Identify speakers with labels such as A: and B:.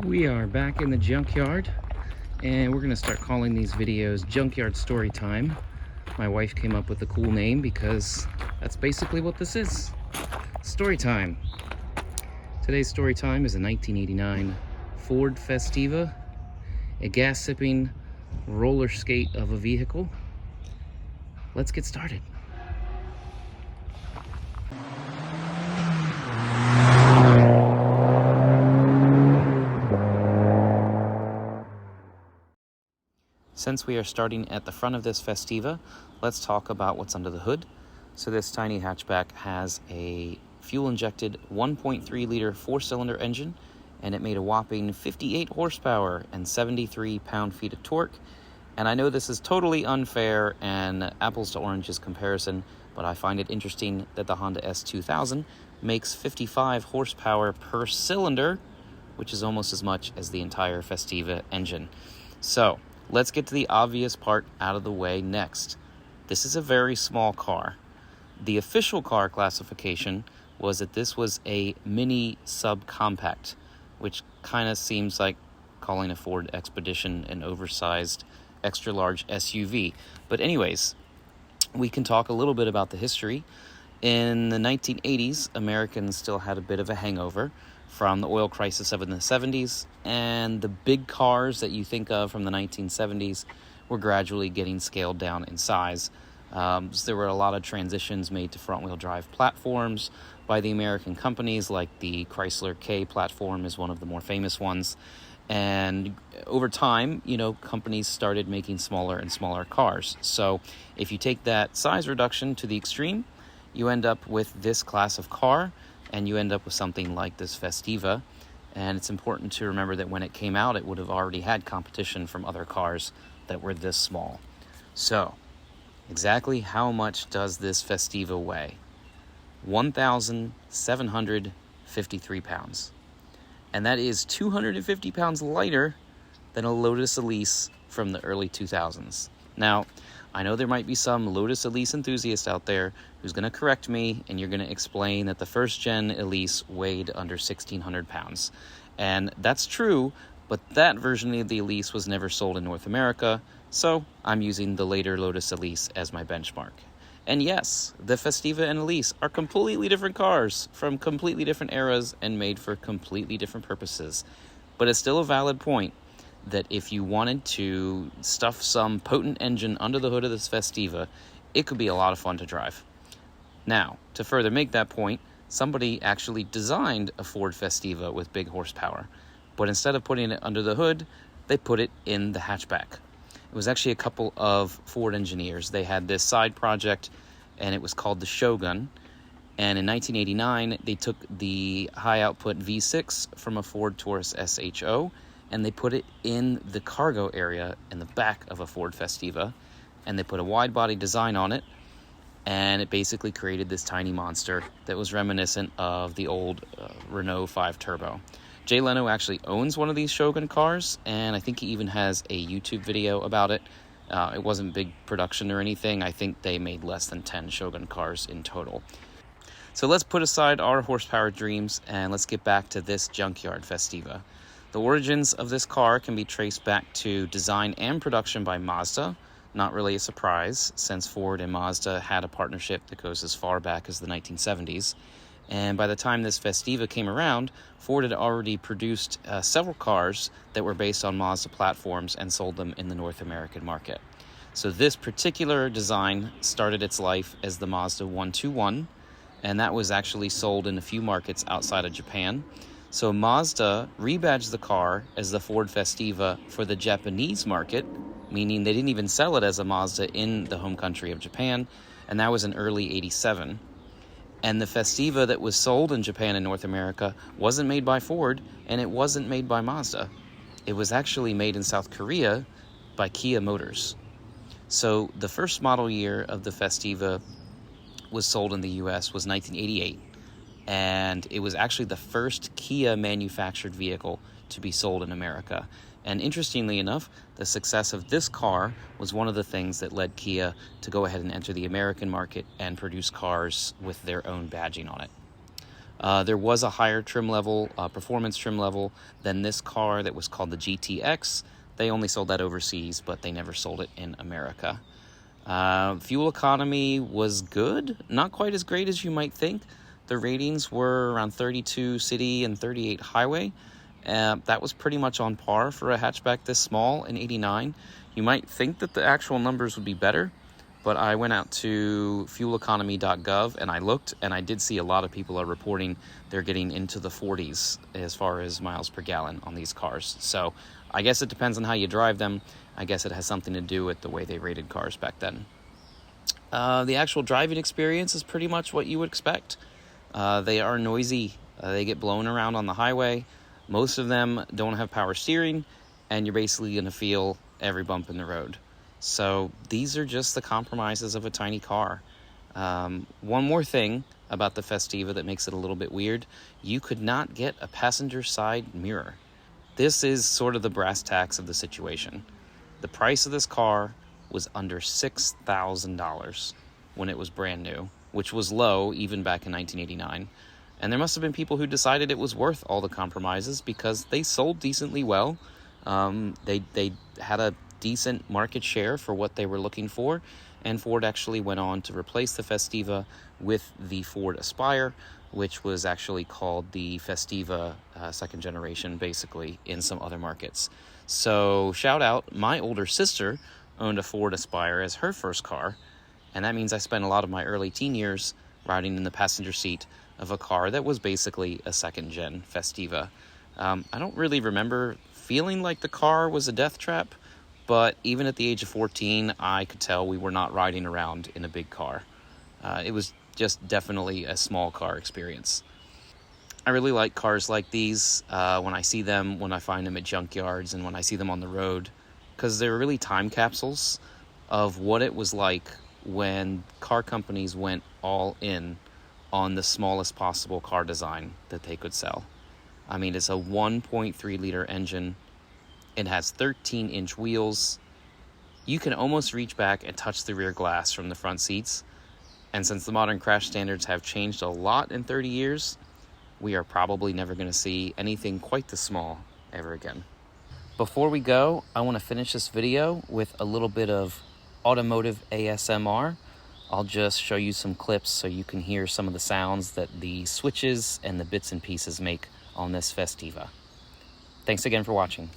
A: We are back in the junkyard, and we're going to start calling these videos Junkyard Storytime. My wife came up with a cool name because that's basically what this is. Story time. Today's story time is a 1989 Ford Festiva, a gas-sipping roller skate of a vehicle. Let's get started. Since we are starting at the front of this Festiva, let's talk about what's under the hood. So this tiny hatchback has a fuel-injected 1.3-liter four-cylinder engine, and it made a whopping 58 horsepower and 73 pound-feet of torque. And I know this is totally unfair and apples to oranges comparison, but I find it interesting that the Honda S2000 makes 55 horsepower per cylinder, which is almost as much as the entire Festiva engine. So let's get to the obvious part out of the way next. This is a very small car. The official car classification was that this was a mini subcompact, which kind of seems like calling a Ford Expedition an oversized extra large SUV. But anyways, we can talk a little bit about the history. In the 1980s, Americans still had a bit of a hangover from the oil crisis of the 70s, and the big cars that you think of from the 1970s were gradually getting scaled down in size. So there were a lot of transitions made to front-wheel drive platforms by the American companies, like the Chrysler K platform is one of the more famous ones. And over time, companies started making smaller and smaller cars. So if you take that size reduction to the extreme, you end up with this class of car, and you end up with something like this Festiva. And it's important to remember that when it came out, it would have already had competition from other cars that were this small. So, exactly how much does this Festiva weigh? 1,753 pounds. And that is 250 pounds lighter than a Lotus Elise from the early 2000s. Now, I know there might be some Lotus Elise enthusiast out there who's going to correct me, and you're going to explain that the first-gen Elise weighed under 1,600 pounds. And that's true, but that version of the Elise was never sold in North America, so I'm using the later Lotus Elise as my benchmark. And yes, the Festiva and Elise are completely different cars from completely different eras and made for completely different purposes. But it's still a valid point that if you wanted to stuff some potent engine under the hood of this Festiva, it could be a lot of fun to drive. Now, to further make that point, somebody actually designed a Ford Festiva with big horsepower, but instead of putting it under the hood, they put it in the hatchback. It was actually a couple of Ford engineers. They had this side project, and it was called the Shogun. And in 1989, they took the high-output V6 from a Ford Taurus SHO, and they put it in the cargo area in the back of a Ford Festiva, and they put a wide-body design on it, and it basically created this tiny monster that was reminiscent of the old Renault 5 Turbo. Jay Leno actually owns one of these Shogun cars, and I think he even has a YouTube video about it. It wasn't big production or anything. I think they made less than 10 Shogun cars in total. So let's put aside our horsepower dreams, and let's get back to this junkyard Festiva. The origins of this car can be traced back to design and production by Mazda. Not really a surprise, since Ford and Mazda had a partnership that goes as far back as the 1970s. And by the time this Festiva came around, Ford had already produced several cars that were based on Mazda platforms and sold them in the North American market. So this particular design started its life as the Mazda 121, and that was actually sold in a few markets outside of Japan. So Mazda rebadged the car as the Ford Festiva for the Japanese market, meaning they didn't even sell it as a Mazda in the home country of Japan, and that was in early 87. And the Festiva that was sold in Japan and North America wasn't made by Ford, and it wasn't made by Mazda. It was actually made in South Korea by Kia Motors. So the first model year of the Festiva was sold in the US was 1988. And it was actually the first Kia manufactured vehicle to be sold in America. And interestingly enough, the success of this car was one of the things that led Kia to go ahead and enter the American market and produce cars with their own badging on it. There was a higher trim level, performance trim level than this car that was called the GTX. They only sold that overseas, but they never sold it in America. Fuel economy was good, not quite as great as you might think. The ratings were around 32 city and 38 highway. That was pretty much on par for a hatchback this small in '89. You might think that the actual numbers would be better, but I went out to fueleconomy.gov and I looked, and I did see a lot of people are reporting they're getting into the 40s as far as miles per gallon on these cars. So I guess it depends on how you drive them. I guess it has something to do with the way they rated cars back then. The actual driving experience is pretty much what you would expect. They are noisy. They get blown around on the highway. Most of them don't have power steering, and you're basically going to feel every bump in the road. So these are just the compromises of a tiny car. One more thing about the Festiva that makes it a little bit weird. You could not get a passenger side mirror. This is sort of the brass tacks of the situation. The price of this car was under $6,000 when it was brand new, which was low even back in 1989. And there must have been people who decided it was worth all the compromises because they sold decently well. They had a decent market share for what they were looking for, and Ford actually went on to replace the Festiva with the Ford Aspire, which was actually called the Festiva second generation, basically, in some other markets. So shout out, my older sister owned a Ford Aspire as her first car, and that means I spent a lot of my early teen years riding in the passenger seat of a car that was basically a second gen Festiva. I don't really remember feeling like the car was a death trap, but even at the age of 14, I could tell we were not riding around in a big car. It was just definitely a small car experience. I really like cars like these when I see them, when I find them at junkyards, and when I see them on the road, because they're really time capsules of what it was like when car companies went all in on the smallest possible car design that they could sell. I mean, it's a 1.3 liter engine. It has 13-inch wheels. You can almost reach back and touch the rear glass from the front seats. And since the modern crash standards have changed a lot in 30 years, we are probably never going to see anything quite this small ever again. Before we go, I want to finish this video with a little bit of automotive ASMR. I'll just show you some clips so you can hear some of the sounds that the switches and the bits and pieces make on this Festiva. Thanks again for watching.